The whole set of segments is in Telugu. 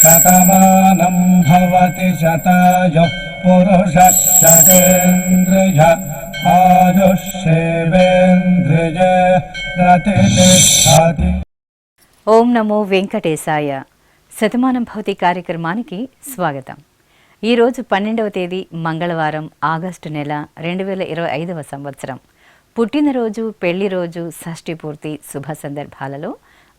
శతమానం భవతి శతాయుః పురుషः శతేంద్రియ ఆయుష్యేవేంద్రియ ప్రతిష్ఠతి. ఓం నమో వెంకటేశాయ. శతమానం భవతి కార్యక్రమానికి స్వాగతం. ఈరోజు 12వ తేదీ మంగళవారం, ఆగస్టు నెల 2025వ సంవత్సరం. పుట్టినరోజు, పెళ్లి రోజు, షష్ఠి పూర్తి శుభ సందర్భాలలో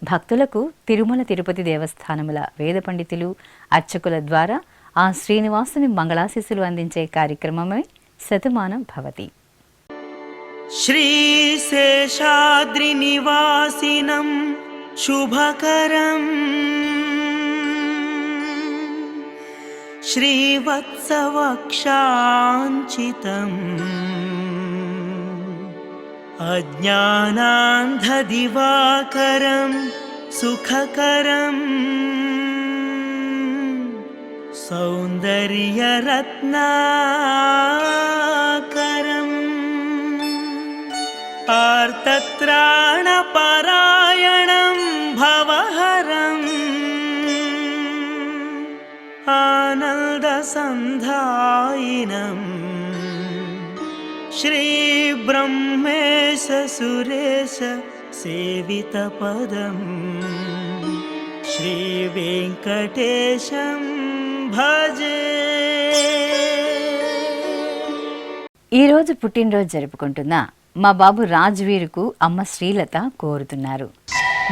భక్తులకు తిరుమల తిరుపతి దేవస్థానముల వేద పండితులు, అర్చకుల ద్వారా ఆ శ్రీనివాసుని మంగళాశీస్సులు అందించే కార్యక్రమమే శతమానం భవతి. శ్రీశేషాద్రి నివాసినం శుభకరం శ్రీవత్సవక్షాంచితం అజ్ఞానాంధదివాకరం సుఖకరం సౌందర్యరత్నాకరం ఆర్తత్రాణపరాయణం భవహరం ఆనందసంధాయినం శ్రీబ్రహ్మేశ సురేశ సేవితపదం శ్రీవేంకటేశం భజే. ఈరోజు పుట్టినరోజు జరుపుకుంటున్న మా బాబు రాజ్వీరుకు అమ్మ శ్రీలత కోరుతున్నారు.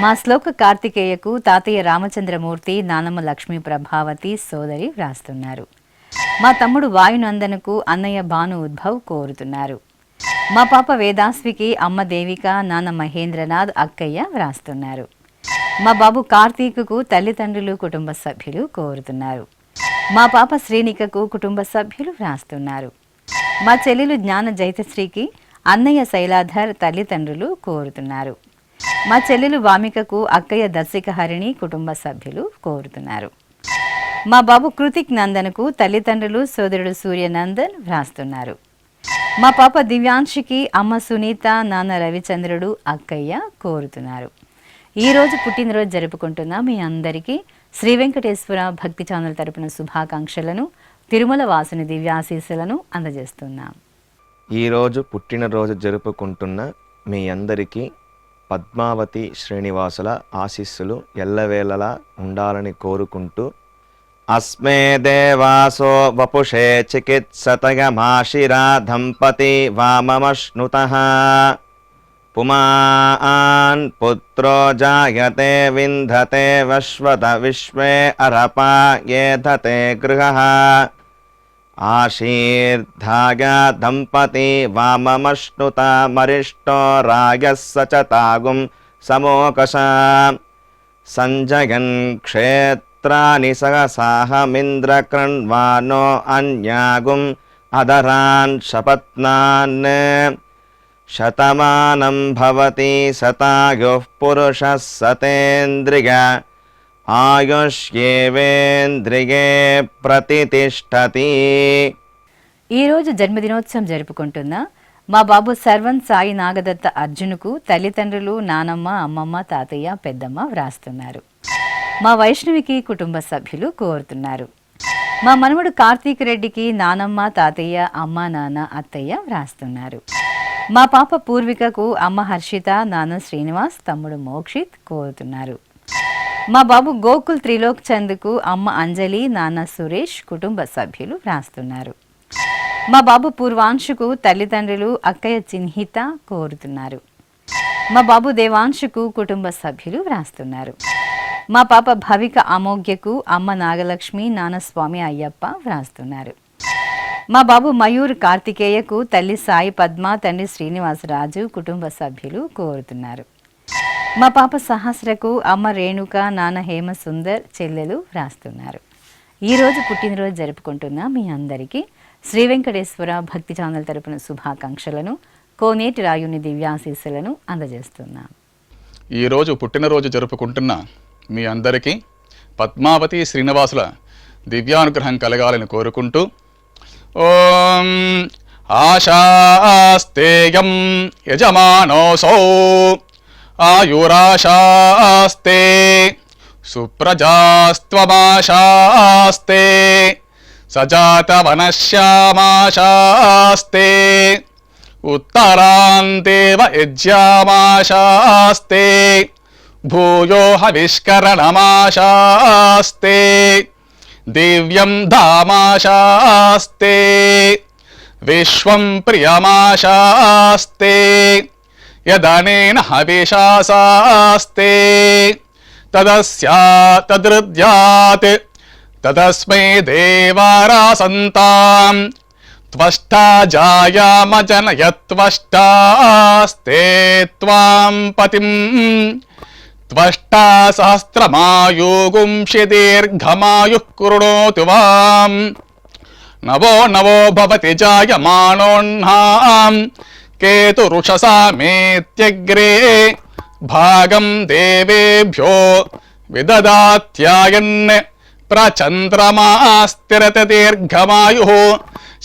మా శ్లోక కార్తికేయకు తాతయ్య రామచంద్రమూర్తి, నానమ్మ లక్ష్మీ ప్రభావతి సోదరి వ్రాస్తున్నారు. మా తమ్ముడు వాయునందనకు అన్నయ్య భాను ఉద్భవ్ కోరుతున్నారు. మా పాప వేదాస్వికి అమ్మ దేవిక, నాన్న మహేంద్రనాథ్, అక్కయ్య వ్రాస్తున్నారు. మా బాబు కార్తీకుకు తల్లిదండ్రులు, కుటుంబ సభ్యులు కోరుతున్నారు. మా పాప శ్రీనికకు కుటుంబ సభ్యులు వ్రాస్తున్నారు. మా చెల్లెలు జ్ఞాన జైతశ్రీకి అన్నయ్య శైలాధర్, తల్లిదండ్రులు కోరుతున్నారు. మా చెల్లెలు వామికకు అక్కయ్య దర్శిక హరిణి, కుటుంబ సభ్యులు కోరుతున్నారు. మా బాబు కృతిక్ నందన్కు తల్లిదండ్రులు, సోదరుడు సూర్యనందన్ వ్రాస్తున్నారు. మా పాప దివ్యాంశికి అమ్మ సునీత, నాన్న రవిచంద్రుడు, అక్కయ్య కోరుతున్నారు. ఈరోజు పుట్టినరోజు జరుపుకుంటున్న మీ అందరికీ శ్రీ వెంకటేశ్వర భక్తి ఛానల్ తరపున శుభాకాంక్షలను, తిరుమల వాసుని దివ్యాశీస్సులను అందజేస్తున్నాం. ఈరోజు పుట్టినరోజు జరుపుకుంటున్న మీ అందరికీ పద్మావతి శ్రీనివాసుల ఆశీస్సులు ఎల్లవేళలా ఉండాలని కోరుకుంటూ, అస్మే దేవాసో వపుషే చికిత్సతయమాశిరా దంపతి వామమశ్నుతః పుమాన్ పుత్రో జాయతే వింధతే వశ్వత విశ్వే అరపా ఏధతే గృహః ఆశీర్ధాయ దంపతి వామమశ్నుత మరిష్టో రాయః సచతాగుం సమోకష సంజయన్ క్షేత్రాని సహసాహమింద్రకృణ్వానో అన్యాగుం అదరాన్ శపత్నాన్ శతమానం భవతి శతాయుః పురుషः శతేంద్రియ ఆయుష్యేవేంద్రియే ప్రతిష్ఠతి. ఈరోజు జన్మదినోత్సవం జరుపుకుంటున్న మా బాబు సర్వన్ సాయి నాగదత్త అర్జునుకు తల్లిదండ్రులు, నానమ్మ, అమ్మమ్మ, తాతయ్య, పెద్దమ్మ వ్రాస్తున్నారు. మా వైష్ణవికి కుటుంబ సభ్యులు కోరుతున్నారు. మా మనవడు కార్తీక్ రెడ్డికి నానమ్మ, తాతయ్య, అమ్మ, నాన్న, అత్తయ్య వ్రాస్తున్నారు. మా పాప పూర్వికకు అమ్మ హర్షిత, నాన్న శ్రీనివాస్, తమ్ముడు మోక్షిత్ కోరుతున్నారు. మా బాబు గోకుల్ త్రిలోక్ చంద్కు అమ్మ అంజలి, నాన్న సురేష్, కుటుంబ సభ్యులు వ్రాస్తున్నారు. మా బాబు పూర్వాంశుకు తల్లిదండ్రులు, అక్కయ్య చిన్హిత కోరుతున్నారు. మా బాబు దేవాంశుకు కుటుంబ సభ్యులు వ్రాస్తున్నారు. మా పాప భవిక అమోఘ్యకు అమ్మ నాగలక్ష్మి, నాన్న స్వామి అయ్యప్ప వ్రాస్తున్నారు. మా బాబు మయూర్ కార్తికేయకు తల్లి సాయి పద్మ, తండ్రి శ్రీనివాసరాజు, కుటుంబ సభ్యులు కోరుతున్నారు. మా పాప సహస్రకు అమ్మ రేణుక, నాన్న హేమ సుందర్, చెల్లెలు వ్రాస్తున్నారు. ఈరోజు పుట్టినరోజు జరుపుకుంటున్న మీ అందరికీ శ్రీ వెంకటేశ్వర భక్తి ఛానల్ తరపున శుభాకాంక్షలను, కోనేటి రాయుని దివ్యాశీస్సులను అందజేస్తున్నాం. ఈరోజు పుట్టినరోజు జరుపుకుంటున్న మీ అందరికీ పద్మావతి శ్రీనివాసుల దివ్యానుగ్రహం కలగాలని కోరుకుంటూ, ఓం ఆశాస్తేయం యజమానోసౌ ఆయురాశాస్తే సుప్రజాస్త్వమాశాస్తే సజాతవనశ్యామాశాస్తే ఉత్తరాంతేవ యజ్యామాశాస్తే భూయో హవిష్కరణమాశాస్తే దివ్యం ధామాశాస్తే విశ్వం ప్రియమాశాస్తే యదనేన హవిషాసాస్తే తదృద్యాత్ తదస్మై దేవారాసంతాం త్వష్టా జాయామజనయత్వష్టాస్తే త్వాం పతిం త్వష్టా సహస్రమాయుగుంషి దీర్ఘమాయుః కృణోతు వాం నవో నవో భవతి జాయమానోన్హాం కేతురుషసామేత్యగ్రే భాగం దేవేభ్యో విదదాత్యాయన్ ప్రచంద్రమాస్తిరత దీర్ఘమాయుః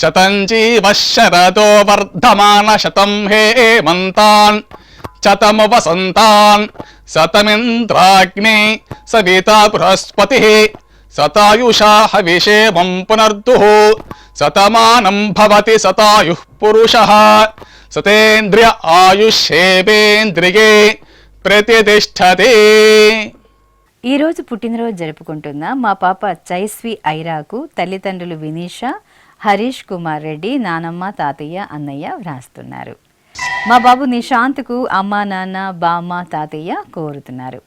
శతం జీవః శరదో వర్ధమాన శతం హేమంతాన్ శతము వసంతాన్ శతమింద్రాగ్నే సవితా బృహస్పతిః శతాయుషా హవిషేమం పునర్దుః శతమానం భవతి శతాయుః పురుషः సతేంద్రియ ఆయుష్యేవేంద్రియే ప్రతిష్టతే. ఈరోజు పుట్టినరోజు జరుపుకుంటున్న మా పాప చైస్వి ఐరాకు తల్లిదండ్రులు వినీష, హరీష్ కుమార్ రెడ్డి, నానమ్మ, తాతయ్య, అన్నయ్య వ్రాస్తున్నారు. మా బాబు నిశాంత్కు అమ్మ, నాన్న, బామ్మ, తాతయ్య కోరుతున్నారు.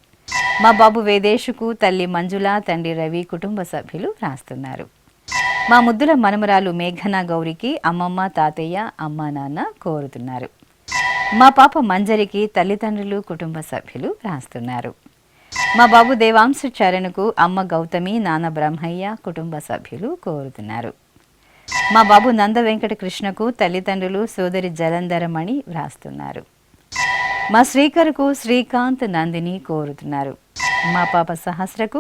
మా బాబు వేదేశుకు తల్లి మంజుల, తండ్రి రవి, కుటుంబ సభ్యులు వ్రాస్తున్నారు. మా ముద్దుల మనమరాలు మేఘన గౌరికి అమ్మమ్మ, తాతయ్య, అమ్మ, నాన్న కోరుతున్నారు. మా పాప మంజరికి తల్లిదండ్రులు, కుటుంబ సభ్యులు వ్రాస్తున్నారు. మా బాబు దేవాంశు చరణ్కు అమ్మ గౌతమి, నాన్న బ్రహ్మయ్య, కుటుంబ సభ్యులు కోరుతున్నారు. మా బాబు నంద వెంకట కృష్ణకు తల్లిదండ్రులు, సోదరి జలంధరమణి వ్రాస్తున్నారు. మా శ్రీకర్కు శ్రీకాంత్, నందిని కోరుతున్నారు. మా పాప సహస్రకు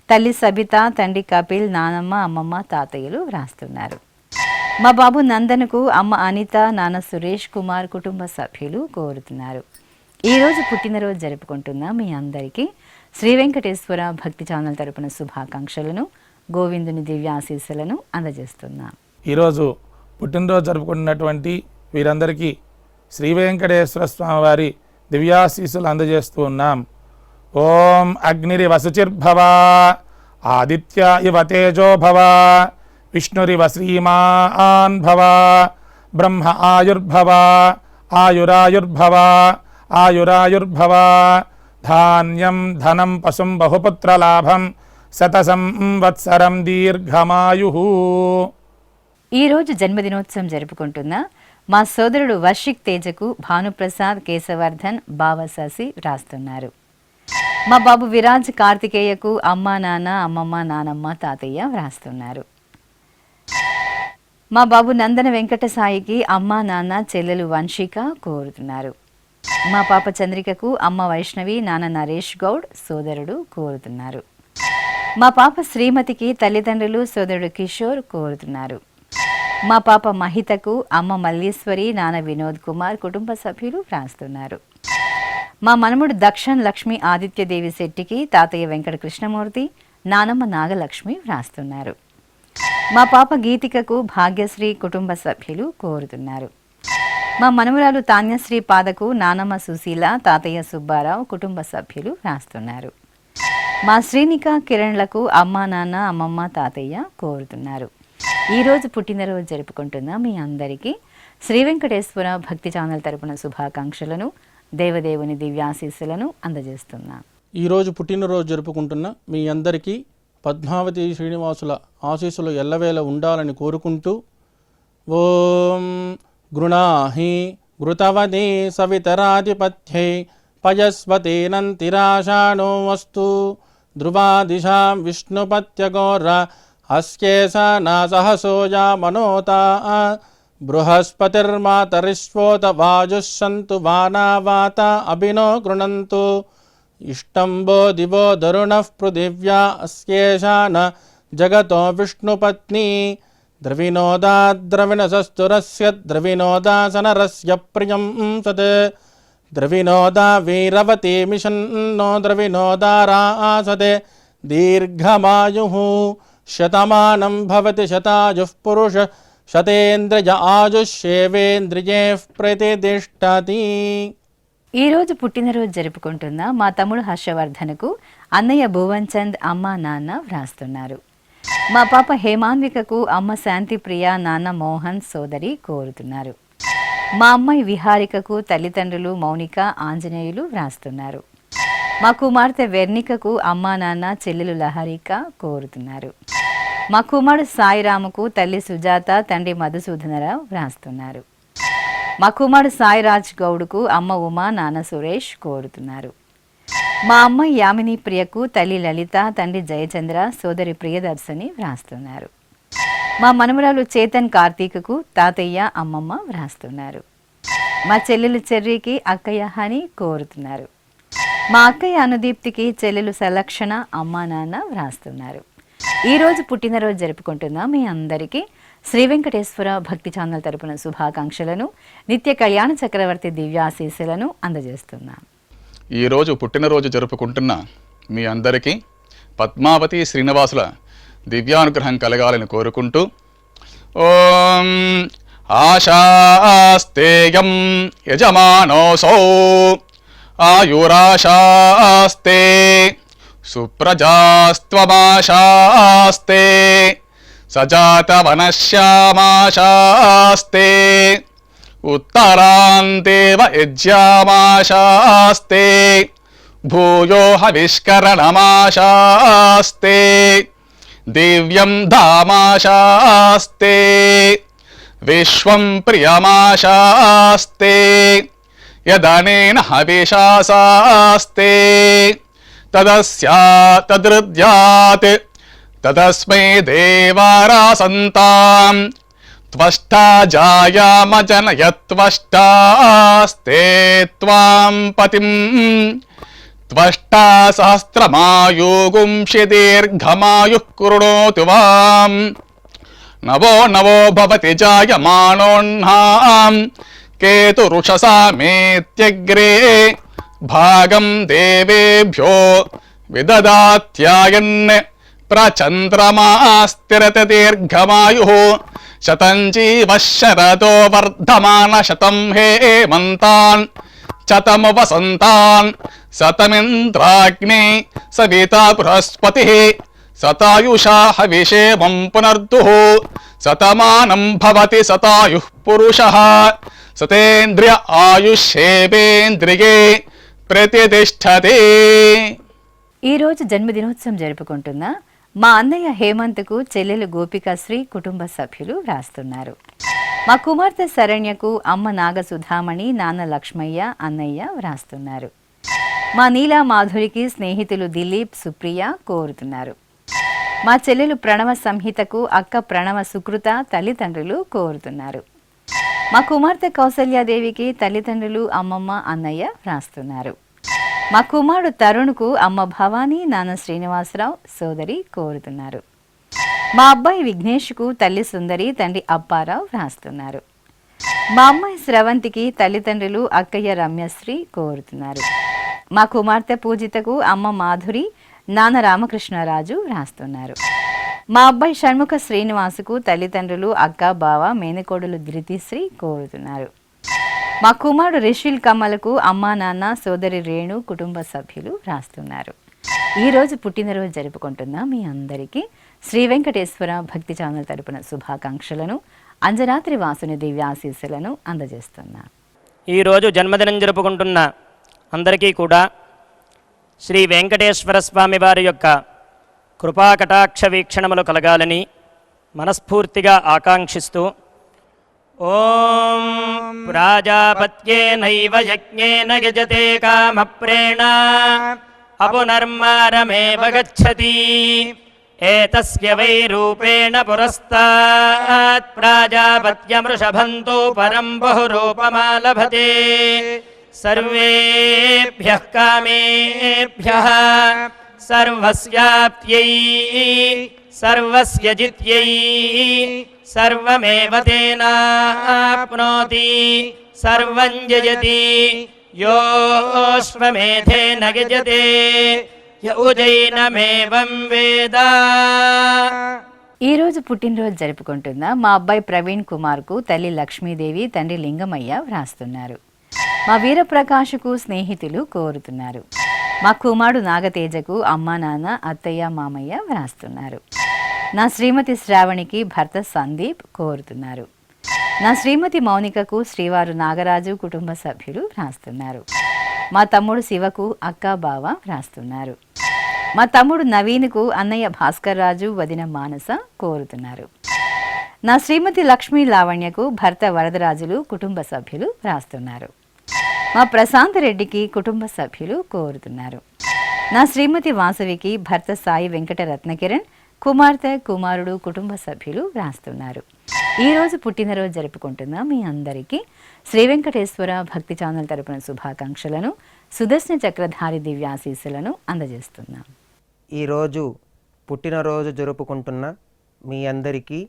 తల్లి సబిత, తండ్రి కపిల్, నానమ్మ, అమ్మమ్మ, తాతయ్యలు వ్రాస్తున్నారు. మా బాబు నందన్కు అమ్మ అనిత, నాన్న సురేష్ కుమార్, కుటుంబ సభ్యులు కోరుతున్నారు. ఈరోజు పుట్టినరోజు జరుపుకుంటున్న మీ అందరికీ శ్రీ వెంకటేశ్వర భక్తి ఛానల్ తరపున శుభాకాంక్షలను, గోవిందుని దివ్య ఆశీస్సులను అందజేస్తున్నాం. ఈరోజు పుట్టినరోజు జరుపుకున్నటువంటి వీరందరికీ శ్రీ వెంకటేశ్వర స్వామి వారి దివ్యాశీస్సులు అందజేస్తూ ఉన్నాం. ఓం అగ్నిరివ శుచిర్భవ, ఆదిత్య ఇవ తేజో భవ, విష్ణురివ శ్రీమాన్ భవ, బ్రహ్మ ఆయుర్భవ, ఆయురాయుర్భవ, ఆయురాయుర్భవ, ధాన్యం ధనం పశుం బహుపుత్రలాభం, శతసంవత్సరం దీర్ఘమాయుః. ఈరోజు జన్మదినోత్సవం జరుపుకుంటున్న మా సోదరుడు వర్షిక్ తేజకు భానుప్రసాద్, కేశవర్ధన్, బావ శశి వ్రాస్తున్నారు. మా బాబు విరాజ్ కార్తికేయకు అమ్మ, నాన్న, అమ్మమ్మ, నానమ్మ, తాతయ్య వ్రాస్తున్నారు. మా బాబు నందన వెంకట సాయికి అమ్మ, నాన్న, చెల్లెలు వంశిక కోరుతున్నారు. మా పాప చంద్రికకు అమ్మ వైష్ణవి, నాన్న నరేష్ గౌడ్, సోదరుడు కోరుతున్నారు. మా పాప శ్రీమతికి తల్లిదండ్రులు, సోదరుడు కిషోర్ కోరుతున్నారు. మా పాప మహితకు అమ్మ మల్లీశ్వరి, నాన్న వినోద్ కుమార్, కుటుంబ సభ్యులు వ్రాస్తున్నారు. మా మనముడు దక్షణ్ లక్ష్మి ఆదిత్యదేవి శెట్టికి తాతయ్య వెంకట కృష్ణమూర్తి, నానమ్మ నాగలక్ష్మి వ్రాస్తున్నారు. మా పాప గీతికకు భాగ్యశ్రీ, కుటుంబ సభ్యులు కోరుతున్నారు. మా మనమురాలు తాన్యశ్రీ పాదకు నానమ్మ సుశీల, తాతయ్య సుబ్బారావు, కుటుంబ సభ్యులు వ్రాస్తున్నారు. మా శ్రీనిక కిరణ్లకు అమ్మ, నాన్న, అమ్మమ్మ, తాతయ్య కోరుతున్నారు. ఈరోజు పుట్టినరోజు జరుపుకుంటున్న మీ అందరికీ శ్రీ వెంకటేశ్వర భక్తి ఛానల్ తరపున శుభాకాంక్షలను, దేవదేవుని దివ్యాశీస్సులను అందజేస్తున్నాం. ఈరోజు పుట్టినరోజు జరుపుకుంటున్న మీ అందరికీ పద్మావతి శ్రీనివాసుల ఆశీస్సులు ఎల్లవేళ ఉండాలని కోరుకుంటూ ఓం గృణాహి ఘృతవదే సవితరాధిపత్యై పయస్వతేనంతిరాషాణో వస్తు ధ్రువాదిశాం విష్ణుపత్యగోర అస్యేషా నాసహసోజా మనోతా బృహస్పతిర్మాతరిష్వోత వాజుః సంతు వానావాత అభినో గృణంతు ఇష్టంబో దివో దరుణః పృథివ్యా అస్యేషా న జగతో విష్ణుపత్ని ద్రవినోదాద్రవిణసస్తురస్య ద్రవినోదాసనరస్య ప్రియం సత్ ద్రవినోదా వీరవతి మిషన్నో ద్రవినోదారాసతే దీర్ఘమాయుః శతమానం భవతి శతాయుః పురుష శతేంద్రియ ఆయుష్యేవేంద్రియే ప్రతిష్టతి. ఈరోజు పుట్టినరోజు జరుపుకుంటున్న మా తమ్ముడు హర్షవర్ధన్కు అన్నయ్య భువన్ చంద్ అమ్మ నాన్న వ్రాస్తున్నారు. మా పాప హేమాన్వికకు అమ్మ శాంతిప్రియ నాన్న మోహన్ సోదరి కోరుతున్నారు. మా అమ్మాయి విహారికకు తల్లిదండ్రులు మౌనిక ఆంజనేయులు వ్రాస్తున్నారు. మా కుమార్తె వెర్నికకు అమ్మా నాన్న చెల్లెలు లహరిక కోరుతున్నారు. మా కుమారుడు సాయిరాముకు తల్లి సుజాత తండ్రి మధుసూదనరావు వ్రాస్తున్నారు. మా కుమారుడు సాయిరాజ్ గౌడ్కు అమ్మ ఉమా నాన్న సురేష్ కోరుతున్నారు. మా అమ్మాయి యామిని ప్రియకు తల్లి లలిత తండ్రి జయచంద్ర సోదరి ప్రియదర్శిని వ్రాస్తున్నారు. మా మనమరాలు చేతన్ కార్తీకకు తాతయ్య అమ్మమ్మ వ్రాస్తున్నారు. మా చెల్లెలు చెర్రీకి అక్కయ్య హని కోరుతున్నారు. మా అక్కయ్య అనుదీప్తికి చెల్లెలు సలక్షణ అమ్మా నాన్న వ్రాస్తున్నారు. ఈరోజు పుట్టినరోజు జరుపుకుంటున్న మీ అందరికీ శ్రీ వెంకటేశ్వర భక్తి ఛానల్ తరపున శుభాకాంక్షలను నిత్య కళ్యాణ చక్రవర్తి దివ్యాశీస్సులను అందజేస్తున్నాం. ఈరోజు పుట్టినరోజు జరుపుకుంటున్న మీ అందరికీ పద్మావతి శ్రీనివాసుల దివ్యానుగ్రహం కలగాలని కోరుకుంటూ ఓం ఆశాస్తేయం యజమానోసౌ ఆయురాశాస్తే సుప్రజాస్త్వమాశాస్తే సజాతవనశ్యామాశాస్తే ఉత్తరాంతేవ యజ్యామాశాస్తే భూయో హవిష్కరణమాశాస్తే దివ్యం ధామాశాస్తే విశ్వం ప్రియమాశాస్తే యదనేన హవిషాశాస్తే తదస్యాతదృద్యాత్ తదస్మై దేవారాసంతాం త్వష్టా జాయామజనయత్వష్టాస్తే త్వాం పతిం త్వష్టా సహస్రమాయుగుంషి దీర్ఘమాయుః కృణోతు వాం నవో నవో భవతి జాయమానోన్నాం కేతురుషసామేత్యగ్రే భాగం దేవేభ్యో విదదాత్యాయన్ ప్రచంద్రమాస్తిరత దీర్ఘమాయుః శతం జీవః శరదో వర్ధమాన శతం హేమంతాన్ శతము వసంతాన్ శతమింద్రాగ్ని సవితా బృహస్పతిః శతాయుషా హవిషేమం పునర్దుః శతమానం భవతి శతాయుః పురుషః శతేంద్రియ ఆయుష్యేవేంద్రియే ప్రతిష్టతి. ఈరోజు జన్మదినోత్సవం జరుపుకుంటున్న మా అన్నయ్య హేమంత్కు చెల్లెలు గోపికశ్రీ కుటుంబ సభ్యులు వ్రాస్తున్నారు. మా కుమార్తె శరణ్యకు అమ్మ నాగసుధామణి నాన్న లక్ష్మయ్య అన్నయ్య వ్రాస్తున్నారు. మా నీలా మాధురికి స్నేహితులు దిలీప్ సుప్రియ కోరుతున్నారు. మా చెల్లెలు ప్రణవ సంహితకు అక్క ప్రణవ సుకృత తల్లిదండ్రులు కోరుతున్నారు. మా కుమార్తె కౌసల్యాదేవికి తల్లిదండ్రులు అమ్మమ్మ అన్నయ్య వ్రాస్తున్నారు. మా కుమారుడు తరుణ్కు అమ్మ భవానీ నాన్న శ్రీనివాసరావు సోదరి కోరుతున్నారు. మా అబ్బాయి విఘ్నేష్కు తల్లి సుందరి తండ్రి అప్పారావు వ్రాస్తున్నారు. మా అమ్మాయి స్రవంతికి తల్లిదండ్రులు అక్కయ్య రమ్యశ్రీ కోరుతున్నారు. మా కుమార్తె పూజితకు అమ్మ మాధురి నాన్న రామకృష్ణరాజు వ్రాస్తున్నారు. మా అబ్బాయి షణ్ముఖ శ్రీనివాసుకు తల్లిదండ్రులు అక్క బావ మేనకోడలు ధృతిశ్రీ కోరుతున్నారు. మా కుమారుడు రిషిల్ కమలకు అమ్మా నాన్న సోదరి రేణు కుటుంబ సభ్యులు వ్రాస్తున్నారు. ఈరోజు పుట్టినరోజు జరుపుకుంటున్న మీ అందరికీ శ్రీ వెంకటేశ్వర భక్తి ఛానల్ తరపున శుభాకాంక్షలను అంజరాత్రి వాసుని దివ్యాశీస్సులను అందజేస్తున్నా. ఈరోజు జన్మదినం జరుపుకుంటున్న అందరికీ కూడా శ్రీ వెంకటేశ్వర స్వామి వారి యొక్క కృపాకటాక్ష వీక్షణములు కలగాలని మనస్ఫూర్తిగా ఆకాంక్షిస్తూ ఓం ప్రాజాపత్యేనైవ యజ్ఞేన యజతే కామప్రేణ అపునర్మారమేవ గచ్చతి ఏతస్య వై రూపేణ పురస్తాత్ ప్రాజాపత్యమృషభంతో పరం బహురూపమాలభతే సర్వేభ్యః కామేభ్యః సర్వస్యాప్త్యై సర్వస్య జిత్యై सर्वमेव तेनाप्नोति सर्वं जयति योऽश्वमेधेन यजते य उजैनमेवं वेद। ఈ రోజు పుట్టినరోజు జరుపుకుంటున్న మా అబ్బాయి ప్రవీణ్ కుమార్కు తల్లి లక్ష్మీదేవి తండ్రి లింగమయ్య వ్రాస్తున్నారు. మా వీరప్రకాష్కు స్నేహితులు కోరుతున్నారు. మా కుమారుడు నాగతేజకు అమ్మా నాన్న అత్తయ్య మామయ్య వ్రాస్తున్నారు. నా శ్రీమతి శ్రావణికి భర్త సందీప్ కోరుతున్నారు. నా శ్రీమతి మౌనికకు శ్రీవారు నాగరాజు కుటుంబ సభ్యులు వ్రాస్తున్నారు. మా తమ్ముడు శివకు అక్క బావ వ్రాస్తున్నారు. మా తమ్ముడు నవీన్కు అన్నయ్య భాస్కర్ రాజు వదిన మానస కోరుతున్నారు. నా శ్రీమతి లక్ష్మీ లావణ్యకు భర్త వరదరాజులు కుటుంబ సభ్యులు వ్రాస్తున్నారు. మా ప్రశాంత్ రెడ్డికి కుటుంబ సభ్యులు కోరుతున్నారు. నా శ్రీమతి వాసవికి భర్త సాయి వెంకట రత్నకిరణ్ కుమార్తె కుమారుడు కుటుంబ సభ్యులు వ్రాస్తున్నారు. ఈరోజు పుట్టినరోజు జరుపుకుంటున్న మీ అందరికీ శ్రీ వెంకటేశ్వర భక్తి ఛానల్ తరపున శుభాకాంక్షలను సుదర్శన చక్రధారి దివ్యాశీస్సులను అందజేస్తున్నాం. ఈరోజు పుట్టినరోజు జరుపుకుంటున్న మీ అందరికీ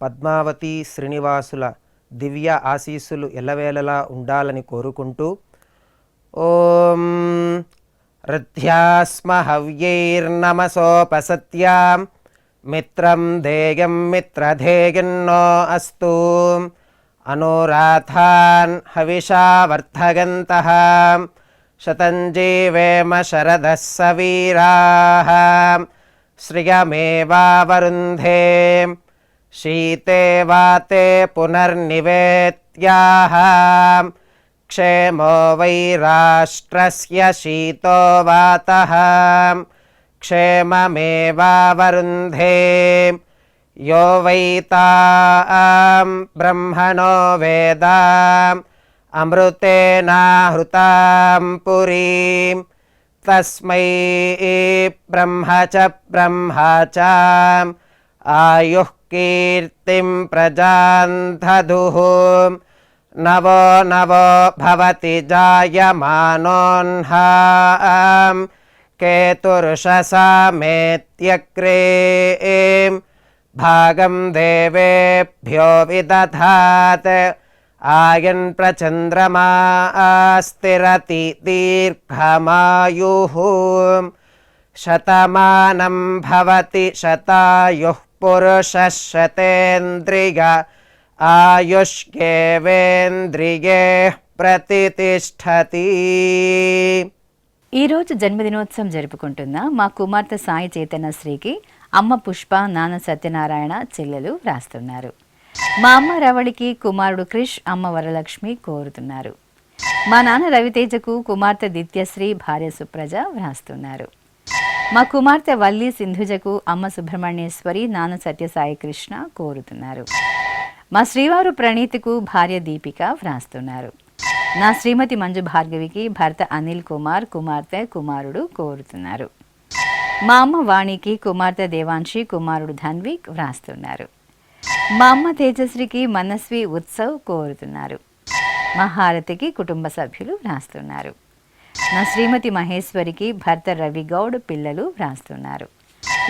పద్మావతి శ్రీనివాసుల దివ్య ఆశీస్సులు ఎల్లవేళలా ఉండాలని కోరుకుంటూ ఓం రథ్యాస్మ హవ్యైర్నమసోపసత్యాం మిత్రం ధేయం మిత్రధేయన్నో అస్తు అనురాధాన్ హవిషా వర్ధగంతః శతం జీవేమ శరదః సవీరాః శ్రియమేవావరుంధే శీతే వాతే పునర్నివేత్యాః క్షేమో వై రాష్ట్రస్య శీతో వాతః క్షేమమేవావరుంధే యో వై తాం బ్రహ్మణో వేద అమృతేనాహృతాం పురీం తస్మై బ్రహ్మ చ ఆయుః కీర్తిం ప్రజాం దదుః నవో నవో భవతి జాయమానోన్హాం కేతుర్షసామేత్యగ్రే భాగం దేవేభ్యో విదధాత్ ఆయన్ ప్రచంద్రమా స్థిరతి దీర్ఘమాయుః శతమానం భవతి శతాయుః పురుషः శతేంద్రియ ఆయుష్యేవేంద్రియే ప్రతిష్ఠతి. ఈరోజు జన్మదినోత్సవం జరుపుకుంటున్న మా కుమార్తె సాయి చైతన్యశ్రీకి అమ్మ పుష్ప నాన్న సత్యనారాయణ చెల్లెలు వ్రాస్తున్నారు. మా అమ్మ రవళికి కుమారుడు క్రిష్ అమ్మ వరలక్ష్మి కోరుతున్నారు. మా నాన్న రవితేజకు కుమార్తె దిత్యశ్రీ భార్య సుప్రజ వ్రాస్తున్నారు. మా కుమార్తె వల్లి సింధుజకు అమ్మ సుబ్రహ్మణ్యేశ్వరి నాన్న సత్యసాయి కృష్ణ కోరుతున్నారు. మా శ్రీవారు ప్రణీత్కు భార్య దీపిక వ్రాస్తున్నారు. నా శ్రీమతి మంజు భార్గవికి భర్త అనిల్ కుమార్ కుమార్తె కుమారుడు కోరుతున్నారు. మా అమ్మ వాణికి కుమార్తె దేవాంశి కుమారుడు ధన్విక్ వ్రాస్తున్నారు. మా అమ్మ తేజశ్రీకి మనస్వి ఉత్సవ్ కోరుతున్నారు. మా హారతికి కుటుంబ సభ్యులు వ్రాస్తున్నారు. నా శ్రీమతి మహేశ్వరికి భర్త రవిగౌడ్ పిల్లలు వ్రాస్తున్నారు.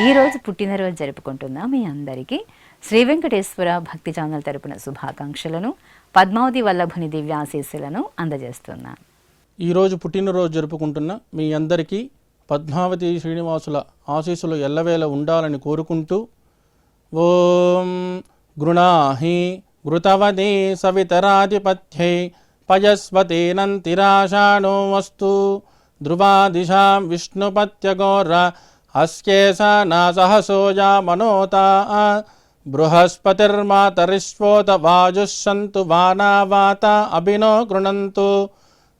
ఈరోజు పుట్టినరోజు జరుపుకుంటున్న మీ అందరికీ శ్రీ వెంకటేశ్వర భక్తి ఛానల్ తరపున శుభాకాంక్షలను పద్మావతి వల్లభుని దివ్యాశీస్సులను అందజేస్తున్నాను. ఈరోజు పుట్టినరోజు జరుపుకుంటున్న మీ అందరికీ పద్మావతి శ్రీనివాసుల ఆశీస్సులు ఎల్లవేళ ఉండాలని కోరుకుంటూ ఓం గృణాహి ఘృతవదే సవితరాధిపత్యై పయస్వతేనంతిరాషాణో వస్తు ధ్రువాదిశాం విష్ణుపత్యగోర అస్యేషా నాసహసోజా మనోతా బృహస్పతిర్మాతరిష్వోత వాజుస్సంతు వానావాత అభినో గృణంతు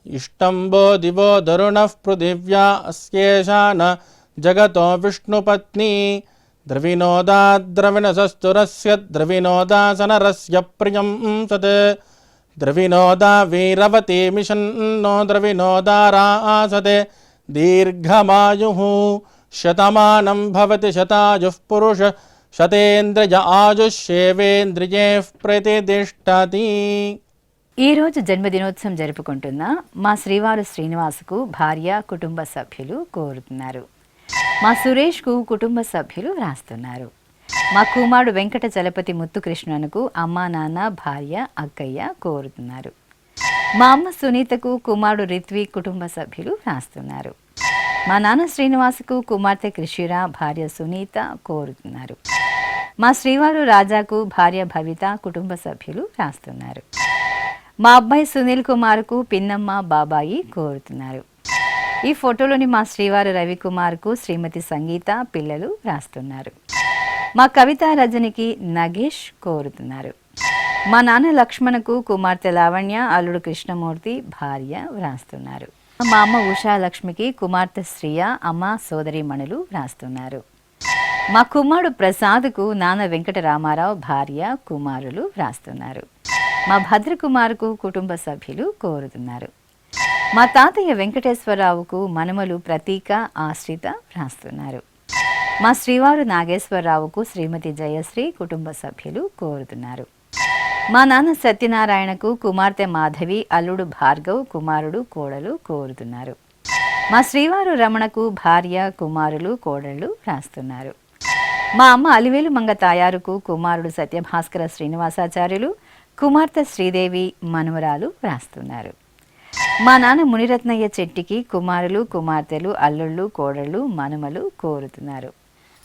ఇష్టంబో దివో దరుణః పృథివ్యా అస్యేషా న జగతో విష్ణుపత్ని ద్రవినోదాద్రవిణసస్తురస్య ద్రవినోదాసనరస్య ప్రియం సత్ ద్రవినోదా వీరవతి మిషన్నో ద్రవినోదారాసతే దీర్ఘమాయుః శతమానం భవతి శతాయుః పురుష శతేంద్రియ ఆయుష్యేవేంద్రియే ప్రతిష్ఠతి. ఈరోజు జన్మదినోత్సవం జరుపుకుంటున్న మా శ్రీవారు శ్రీనివాసుకు భార్య కుటుంబ సభ్యులు కోరుతున్నారు. మా సురేష్కు కుటుంబ సభ్యులు వ్రాస్తున్నారు. మా కుమారుడు వెంకట చలపతి ముత్తుకృష్ణనుకు అమ్మా నాన్న భార్య అక్కయ్య కోరుతున్నారు. మా అమ్మ సునీతకు కుమారుడు రిత్వి కుటుంబ సభ్యులు రాస్తున్నారు. మా నాన్న శ్రీనివాసుకు కుమార్తె కృషిరా భార్య సునీత కోరుతున్నారు. మా శ్రీవారు రాజాకు భార్య భవిత కుటుంబ సభ్యులు రాస్తున్నారు. మా అబ్బాయి సునీల్ కుమార్కు పిన్నమ్మ బాబాయి కోరుతున్నారు. ఈ ఫోటోలోని మా శ్రీవారు రవికుమార్కు శ్రీమతి సంగీత పిల్లలు రాస్తున్నారు. మా కవిత రజనికి నగేష్ కోరుతున్నారు. మా నాన్న లక్ష్మణకు కుమార్తె లావణ్య అల్లుడు కృష్ణమూర్తి భార్య వ్రాస్తున్నారు. మా అమ్మ ఉషాలక్ష్మికి కుమార్తె శ్రియ అమ్మ సోదరీమణులు వ్రాస్తున్నారు. మా కుమారుడు ప్రసాద్కు నాన్న వెంకట రామారావు భార్య కుమారులు వ్రాస్తున్నారు. మా భద్రకుమార్కు కుటుంబ సభ్యులు కోరుతున్నారు. మా తాతయ్య వెంకటేశ్వరరావుకు మనుమలు ప్రతీక ఆశ్రిత వ్రాస్తున్నారు. మా శ్రీవారు నాగేశ్వరరావుకు శ్రీమతి జయశ్రీ కుటుంబ సభ్యులు కోరుతున్నారు. మా నాన్న సత్యనారాయణకు కుమార్తె మాధవి అల్లుడు భార్గవ్ కుమారుడు కోడలు కోరుతున్నారు. మా శ్రీవారు రమణకు భార్య కుమారులు కోడళ్ళు వ్రాస్తున్నారు. మా అమ్మ అలివేలు మంగ తాయారుకు కుమారుడు సత్యభాస్కర శ్రీనివాసాచార్యులు కుమార్తె శ్రీదేవి మనుమరాలు వ్రాస్తున్నారు. మా నాన్న మునిరత్నయ్య చెట్టికి కుమారులు కుమార్తెలు అల్లుళ్ళు కోడళ్ళు మనుమలు కోరుతున్నారు.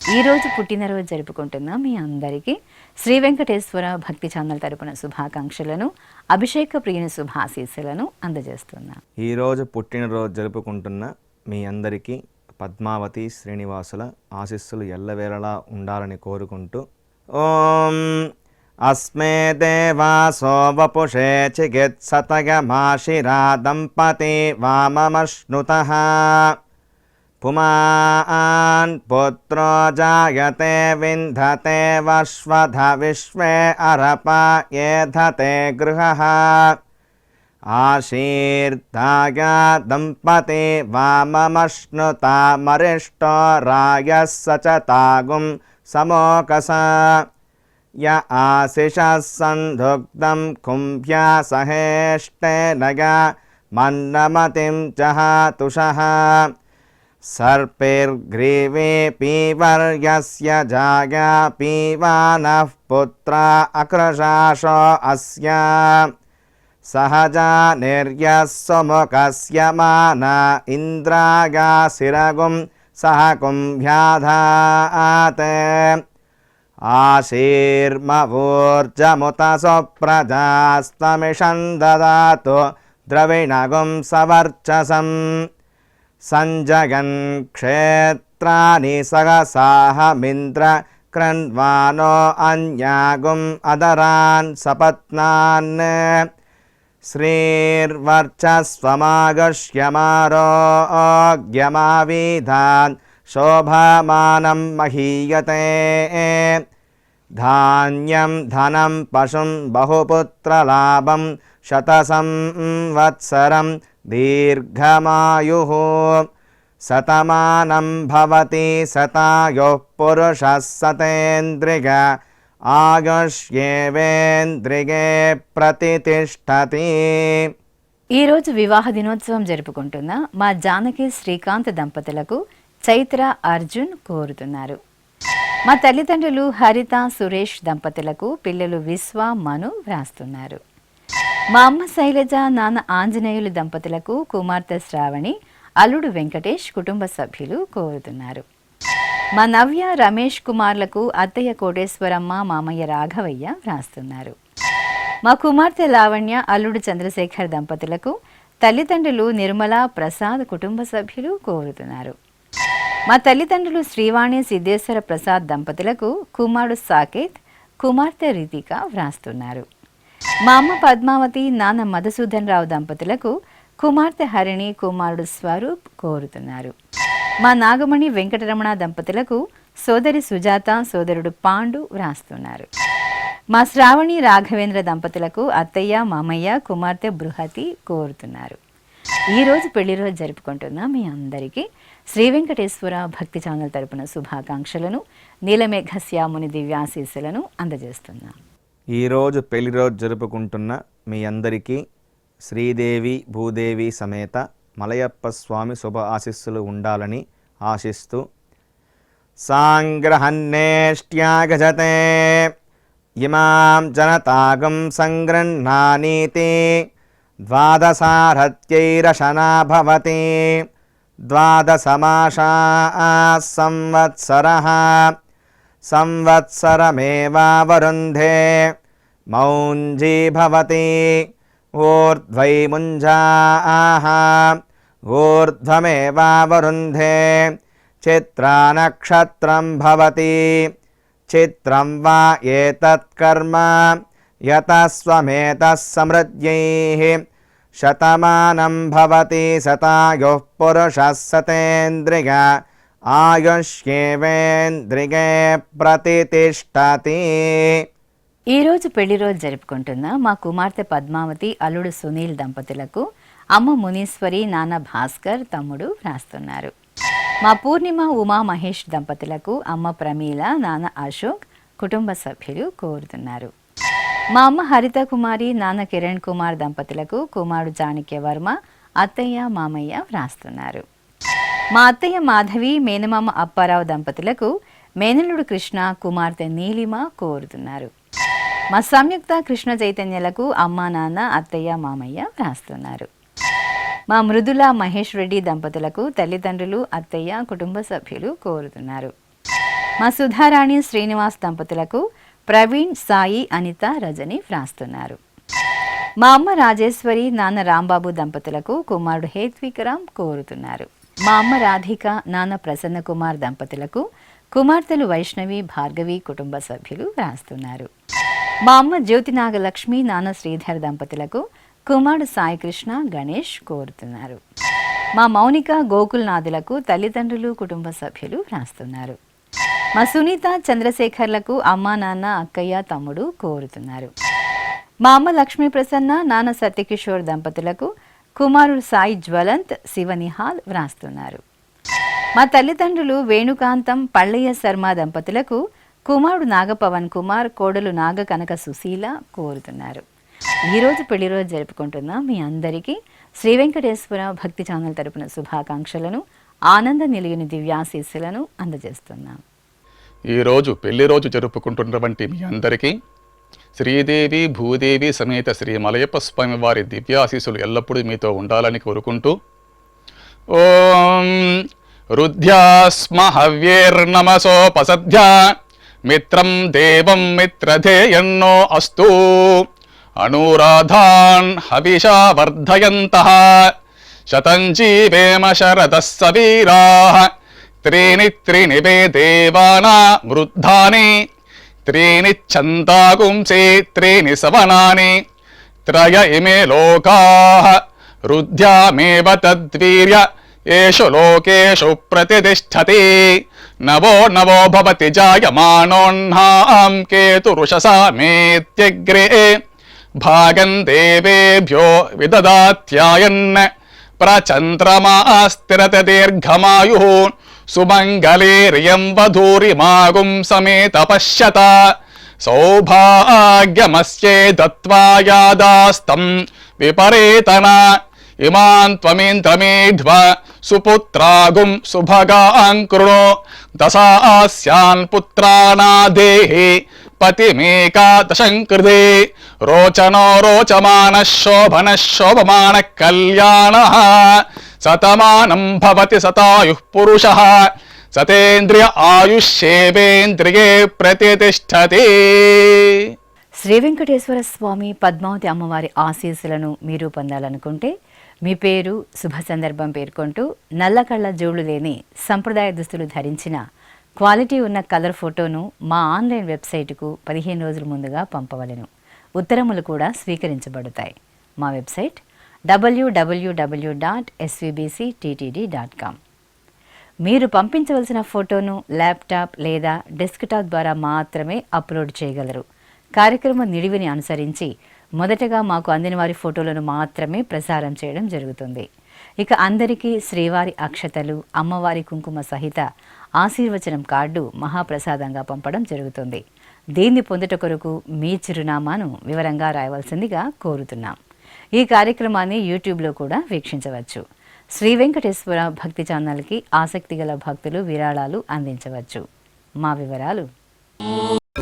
ఈరోజు పుట్టినరోజు జరుపుకుంటున్న మీ అందరికీ శ్రీ వెంకటేశ్వర భక్తి ఛానల్ తరపున శుభాకాంక్షలను అభిషేక ప్రియుని శుభాశీస్సులను అందజేస్తున్నాం. ఈరోజు పుట్టినరోజు జరుపుకుంటున్న మీ అందరికీ పద్మావతి శ్రీనివాసుల ఆశీస్సులు ఎల్లవేళలా ఉండాలని కోరుకుంటూ ఓం అస్మే దేవాసో వపుషే చికిత్సతగమాశిరా దంపతి వామమశ్నుతః పుమాన్ పుత్రో జాయతే వింధతే వశ్వధ విశ్వే అరప ఏధతే గృహః ఆశీర్దాయ దంపతి వామమశ్నుతామరిష్టో రాయः సచతాగుం సమోకస య ఆశిషः సంధుగ్ధం కుంభ్యా సహేష్టేనయ మన్నమతిం జహాతుషః సర్పైర్గ్రీవే పీవర్యస్య జాయా పీవానః పుత్రా అకృశాశో అస్య సహజా నిర్యస్సుముఖస్య మాన ఇంద్రాగాశిరగుం సహ కుంభ్యాధాత్ ఆశీర్మవూర్జముత సుప్రజాస్తమిషం దదాతు ద్రవిణగుం సవర్చసం సంజగన్ క్షేత్రాని సహసాహమింద్ర క్రన్వానో అన్యాగుం అదరాన్ సపత్నాన్ శ్రీర్వర్చస్వమాగష్యమారోగ్యమావిధాన్ శోభమానం మహీయతే ధాన్యం ధనం పశుం బహుపుత్రలాభం శతసంవత్సరం దీర్ఘమాయుః శతమానం భవతి శతాయుః పురుషः శతేంద్రియ ఆయుష్యేవేంద్రియే ప్రతితిష్టతి. ఈరోజు వివాహ దినోత్సవం జరుపుకుంటున్న మా జానకి శ్రీకాంత్ దంపతులకు చైత్ర అర్జున్ కోరుతున్నారు. మా తల్లిదండ్రులు హరిత సురేష్ దంపతులకు పిల్లలు విశ్వ మను వ్రాస్తున్నారు. మా అమ్మ శైలజ నాన్న ఆంజనేయులు దంపతులకు కుమార్తె శ్రావణి అల్లుడు వెంకటేష్ కుటుంబ సభ్యులు కోరుతున్నారు. మా నవ్య రమేష్ కుమార్లకు అత్తయ్య కోటేశ్వరమ్మ మామయ్య రాఘవయ్య వ్రాస్తున్నారు. మా కుమార్తె లావణ్య అల్లుడు చంద్రశేఖర్ దంపతులకు తల్లిదండ్రులు నిర్మల ప్రసాద్ కుటుంబ సభ్యులు కోరుతున్నారు. మా తల్లిదండ్రులు శ్రీవాణి సిద్ధేశ్వర ప్రసాద్ దంపతులకు కుమారుడు సాకేత్ కుమార్తె రితిక వ్రాస్తున్నారు. మా అమ్మ పద్మావతి నాన్న మధుసూదన్ రావు దంపతులకు కుమార్తె హరిణి కుమారుడు స్వరూప్ కోరుతున్నారు. మా నాగమణి వెంకటరమణ దంపతులకు సోదరి సుజాత సోదరుడు పాండు వ్రాస్తున్నారు. మా శ్రావణి రాఘవేంద్ర దంపతులకు అత్తయ్య మామయ్య కుమార్తె బృహతి కోరుతున్నారు. ఈరోజు పెళ్లి రోజు జరుపుకుంటున్న మీ అందరికీ శ్రీ వెంకటేశ్వర భక్తి ఛానల్ తరపున శుభాకాంక్షలను నీలమేఘ శ్యాముని దివ్యాశీస్సులను అందజేస్తున్నాం. ఈరోజు పెళ్లి రోజు జరుపుకుంటున్న మీ అందరికీ శ్రీదేవి భూదేవి సమేత మలయప్ప స్వామి శుభ ఆశీస్సులు ఉండాలని ఆశిస్తూ సాంగ్రహన్నేష్ట్యాగజతే ఇమాం జనతాగం సంగృహ్ణానీతి ద్వాదసారథ్యైరశనా భవతి ద్వాదశమాసా సంవత్సరః సంవత్సరమేవావరుంధే మౌంజీ భవతి ఊర్ధ్వై ముంజాః ఊర్ధ్వమేవావరుంధే చిత్రానక్షత్రం భవతి చిత్రం వా ఏతత్ కర్మ యతస్వమేతః సమృద్ధ్యైః శతమానం భవతి శతాయుః పురుషः శతేంద్రియ ఆయుష్యేవేంద్రిగే ప్రతితిష్టతి. ఈరోజు పెళ్లి రోజు జరుపుకుంటున్న మా కుమార్తె పద్మావతి అల్లుడు సునీల్ దంపతులకు అమ్మ మునీశ్వరి, నాన్న భాస్కర్, తమ్ముడు వ్రాస్తున్నారు. మా పూర్ణిమ, ఉమా మహేష్ దంపతులకు అమ్మ ప్రమీల, నాన్న అశోక్, కుటుంబ సభ్యులు కోరుతున్నారు. మా అమ్మ హరిత కుమారి, నాన్న కిరణ్ కుమార్ దంపతులకు కుమారుడు చాణక్య వర్మ, అత్తయ్య, మామయ్య వ్రాస్తున్నారు. మా అత్తయ్య మాధవి, మేనమామ అప్పారావు దంపతులకు మేనల్లుడు కృష్ణ, కుమార్తె నీలిమ కోరుతున్నారు. మా సంయుక్త, కృష్ణ చైతన్యలకు అమ్మ, నాన్న, అత్తయ్య, మామయ్య వ్రాస్తున్నారు. మా మృదుల, మహేష్ రెడ్డి దంపతులకు తల్లిదండ్రులు, అత్తయ్య, కుటుంబ సభ్యులు కోరుతున్నారు. మా సుధారాణి, శ్రీనివాస్ దంపతులకు ప్రవీణ్, సాయి, అనిత, రజని వ్రాస్తున్నారు. మా అమ్మ రాజేశ్వరి, నాన్న రాంబాబు దంపతులకు కుమారుడు హేత్వికరామ్ కోరుతున్నారు. మా అమ్మ రాధిక, నాన్న ప్రసన్న కుమార్ దంపతులకు కుమార్తెలు వైష్ణవి, భార్గవి, కుటుంబ సభ్యులు వ్రాస్తున్నారు. మా అమ్మ జ్యోతి నాగలక్ష్మి, నాన్న శ్రీధర్ దంపతులకు కుమారుడు సాయికృష్ణ, గణేష్ కోరుతున్నారు. మా మౌనిక, గోకుల్నాథులకు తల్లిదండ్రులు, కుటుంబ సభ్యులు వ్రాస్తున్నారు. మా సునీత, చంద్రశేఖర్లకు అమ్మ, నాన్న, అక్కయ్య, తమ్ముడు కోరుతున్నారు. మా అమ్మ లక్ష్మీ ప్రసన్న, నాన్న సత్యకిషోర్ దంపతులకు కుమారుడు సాయి జ్వలంత్, శివనిహాల్ వ్రాస్తున్నారు. మా తల్లిదండ్రులు వేణుకాంతం, పళ్ళయ్య శర్మ దంపతులకు కుమారుడు నాగపవన్ కుమార్, కోడలు నాగ కనక సుశీల కోరుతున్నారు. ఈరోజు పెళ్లి రోజు జరుపుకుంటున్న మీ అందరికీ శ్రీ వెంకటేశ్వర భక్తి ఛానల్ తరపున శుభాకాంక్షలను, ఆనంద నిలయని దివ్యాశీస్సులను అందజేస్తున్నాం. ఈరోజు పెళ్లి రోజు జరుపుకుంటున్నటువంటి మీ అందరికీ శ్రీదేవి భూదేవి సమేత శ్రీ మలయప్ప స్వామి వారి దివ్యాశీస్సులు ఎల్లప్పుడూ మీతో ఉండాలని కోరుకుంటూ ఓం రుద్ధ్యాస్మ హవ్యేర్నమసోపసధ్య మిత్రం దేవం మిత్రధేయన్నో అస్తు అనూరాధాన్ హవిషా వర్ధయంతః శతం జీవేమ శరదః సవీరాః త్రీణి త్రీణి వే దేవానా వృద్ధాని త్రీణి ఛందాగుంసే త్రీణి సవనాని త్రయ ఇమే లోకాః రుద్ధ్యామేవ తద్వీర్య ఏషు లోకేషు ప్రతిష్ఠతి నవో నవో భవతి జాయమానోన్హాం కేతురుషసా మేత్యగ్రే భాగం దేవేభ్యో విదదాత్యాయన్ ప్రచంద్రమాస్తిరత దీర్ఘమాయుః సుమంగళేర్యం వధూరిమాగుం సమేత పశ్యత సౌభాగ్యమస్యే దత్వా యాదాస్తం విపరేతన ఇమాన్ త్వమేంద్రమేధ్వ సుపుత్రాగుం సుభగాన్ కృణో దశాస్యాన్ పుత్రానాదేహి పతిమేకాదశం కృతే రోచనో రోచమాన శోభన శోభమాన కళ్యాణ శతమానం భవతి శతాయుః పురుషః సతేంద్రియ ఆయుష్యేవేంద్రియే ప్రతితిష్టతి. శ్రీ వెంకటేశ్వర స్వామి, పద్మావతి అమ్మవారి ఆశీస్సులను మీరు పొందాలనుకుంటే మీ పేరు, శుభ సందర్భం పేర్కొంటూ నల్ల కళ్ళ జోళ్లు లేని సంప్రదాయ దుస్తులు ధరించిన క్వాలిటీ ఉన్న కలర్ ఫోటోను మా ఆన్లైన్ వెబ్సైటుకు 15 రోజుల ముందుగా పంపవలెను. ఉత్తరములు కూడా స్వీకరించబడతాయి. మా వెబ్సైట్ www.svbcttd.com. మీరు పంపించవలసిన ఫోటోను ల్యాప్టాప్ లేదా డెస్క్టాప్ ద్వారా మాత్రమే అప్లోడ్ చేయగలరు. కార్యక్రమ నిడివిని అనుసరించి మొదటగా మాకు అందిన వారి ఫోటోలను మాత్రమే ప్రసారం చేయడం జరుగుతుంది. ఇక అందరికీ శ్రీవారి అక్షతలు, అమ్మవారి కుంకుమ సహిత ఆశీర్వచనం కార్డు మహాప్రసాదంగా పంపడం జరుగుతుంది. దీన్ని పొందుట కొరకు మీ చిరునామాను వివరంగా రాయవలసిందిగా కోరుతున్నాం. ఈ కార్యక్రమాన్ని యూట్యూబ్లో కూడా వీక్షించవచ్చు. శ్రీ వెంకటేశ్వర భక్తి ఛానల్కి ఆసక్తి గల భక్తులు విరాళాలు అందించవచ్చు. మా వివరాలు: